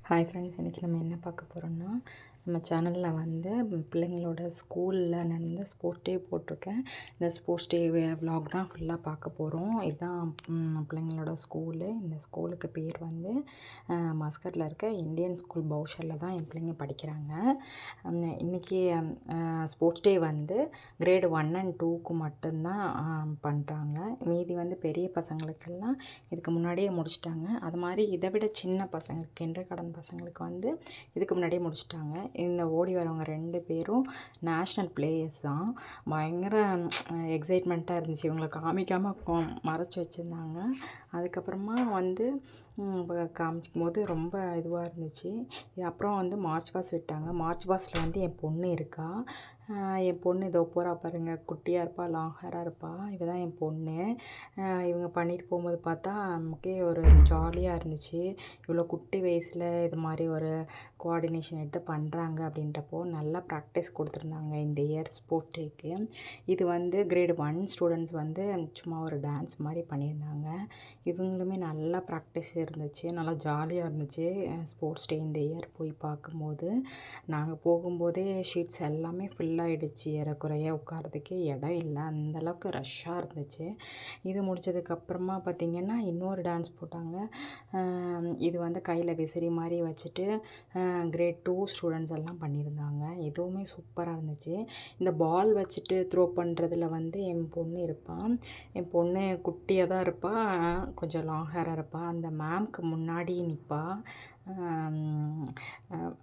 Hi friends, இன்றைக்கி நம்ம என்ன பார்க்க போகிறோம்னா, நம்ம சேனலில் வந்து பிள்ளைங்களோட ஸ்கூலில் நடந்த ஸ்போர்ட்ஸ் டே போட்டிருக்கேன். இந்த ஸ்போர்ட்ஸ் டே விலாக் தான் ஃபுல்லாக பார்க்க போகிறோம். இதுதான் பிள்ளைங்களோட ஸ்கூலு. இந்த ஸ்கூலுக்கு பேர் வந்து மஸ்கட்டில் இருக்க இந்தியன் ஸ்கூல் பவுஷரில் தான் என் பிள்ளைங்க படிக்கிறாங்க. இன்றைக்கி ஸ்போர்ட்ஸ் டே வந்து கிரேடு 1 and 2க்கு மட்டும்தான் பண்ணுறாங்க. மீதி வந்து பெரிய பசங்களுக்கெல்லாம் இதுக்கு முன்னாடியே முடிச்சிட்டாங்க. அது மாதிரி இதை விட சின்ன பசங்களுக்கு கிண்டர்கார்டன் பசங்களுக்கு வந்து இதுக்கு முன்னாடியே முடிச்சிட்டாங்க. இந்த ஓடி வரவங்க 2 பேரும் நேஷ்னல் பிளேயர்ஸ் தான். பயங்கர எக்ஸைட்மெண்ட்டாக இருந்துச்சு. இவங்களை காமிக்காமல் மறைச்சி வச்சுருந்தாங்க. அதுக்கப்புறமா வந்து காமிச்சிக்கும் போது ரொம்ப இதுவாக இருந்துச்சு. அப்புறம் வந்து மார்ச் பாஸ் விட்டாங்க. மார்ச் பாஸில் வந்து என் பொண்ணு இருக்கா. என் பொண்ணு இதோ போகிறா பாருங்கள், குட்டியாக இருப்பா, லாங் ஹேராக இருப்பா. இவ தான் என் பொண்ணு. இவங்க பண்ணிட்டு போகும்போது பார்த்தா நமக்கே ஒரு ஜாலியாக இருந்துச்சு. இவ்வளோ குட்டி வயசில் இது மாதிரி ஒரு கோஆர்டினேஷன் எடுத்து பண்ணுறாங்க அப்படின்றப்போ நல்லா ப்ராக்டிஸ் கொடுத்துருந்தாங்க இந்த இயர் ஸ்போர்ட் டேக்கு. இது வந்து கிரேடு 1 ஸ்டூடெண்ட்ஸ் வந்து சும்மா ஒரு டான்ஸ் மாதிரி பண்ணியிருந்தாங்க. இவங்களுமே நல்லா ப்ராக்டிஸ் இருந்துச்சு. நல்லா ஜாலியாக இருந்துச்சு ஸ்போர்ட்ஸ் டே இந்த இயர் போய் பார்க்கும்போது. நாங்கள் போகும்போதே ஷீட்ஸ் எல்லாமே ஃபுல்லாகிடுச்சு. ஏறக்குறைய உட்காரதுக்கே இடம் இல்லை, அந்தளவுக்கு ரஷ்ஷாக இருந்துச்சு. இது முடித்ததுக்கப்புறமா பார்த்திங்கன்னா இன்னொரு டான்ஸ் போட்டாங்க. இது வந்து கையில் விசிறி மாதிரி வச்சுட்டு கிரேட் 2 ஸ்டூடெண்ட்ஸ் எல்லாம் பண்ணியிருந்தாங்க. இதுவுமே சூப்பராக இருந்துச்சு. இந்த பால் வச்சுட்டு த்ரோ பண்ணுறதுல வந்து என் பொண்ணு இருப்பாள். என் பொண்ணு குட்டியாக தான் இருப்பாள், கொஞ்சம் லாங் ஹேராக இருப்பாள். அந்த மேம்க்கு முன்னாடி நிற்பாள்.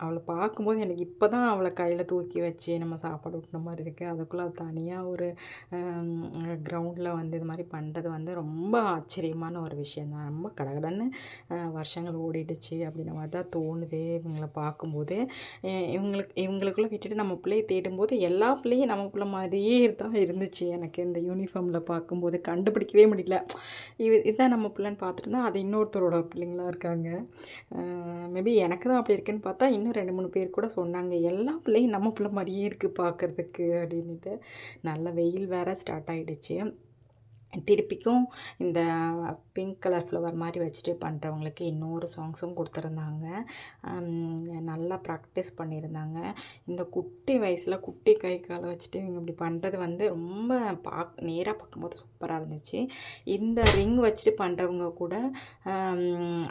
அவளை பார்க்கும்போது எனக்கு இப்போ தான் அவளை கையில் தூக்கி வச்சு நம்ம சாப்பாடு ஊட்டின மாதிரி இருக்குது. அதுக்குள்ளே தனியாக ஒரு கிரவுண்டில் வந்து இது மாதிரி பண்ணுறது வந்து ரொம்ப ஆச்சரியமான ஒரு விஷயந்தான். ரொம்ப கடகடன்னு வருஷங்கள் ஓடிடுச்சு அப்படின்ற மாதிரி தான் தோணுது இவங்களை பார்க்கும்போது. இவங்களுக்குள்ளே விட்டுட்டு நம்ம பிள்ளையை தேடும்போது எல்லா பிள்ளையும் நம்ம பிள்ளை மாதிரியே தான் இருந்துச்சு. எனக்கு இந்த யூனிஃபார்மில் பார்க்கும்போது கண்டுபிடிக்கவே முடியல. இதுதான் நம்ம பிள்ளைன்னு பார்த்துட்டு தான் அது இன்னொருத்தரோட பிள்ளைங்களாக இருக்காங்க. மேபி எனக்கு தான் அப்படி இருக்குன்னு பார்த்தா இன்னும் 2-3 பேர் கூட சொன்னாங்க, எல்லா பிள்ளையும் நம்ம பிள்ளை மாதிரியே இருக்குது பார்க்குறதுக்கு அப்படின்ட்டு. நல்ல வெயில் வேறு ஸ்டார்ட் ஆகிடுச்சு. திருப்பிக்கும் இந்த பிங்க் கலர் ஃப்ளவர் மாதிரி வச்சுட்டு பண்ணுறவங்களுக்கு இன்னொரு சாங்ஸும் கொடுத்துருந்தாங்க. நல்லா ப்ராக்டிஸ் பண்ணியிருந்தாங்க. இந்த குட்டி வயசில் குட்டி கை காலை வச்சுட்டு இவங்க இப்படி பண்ணுறது வந்து ரொம்ப நேராக பார்க்கும்போது சூப்பராக இருந்துச்சு. இந்த ரிங் வச்சுட்டு பண்ணுறவங்க கூட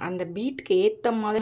அந்த பீட்டுக்கு ஏற்ற மாதிரி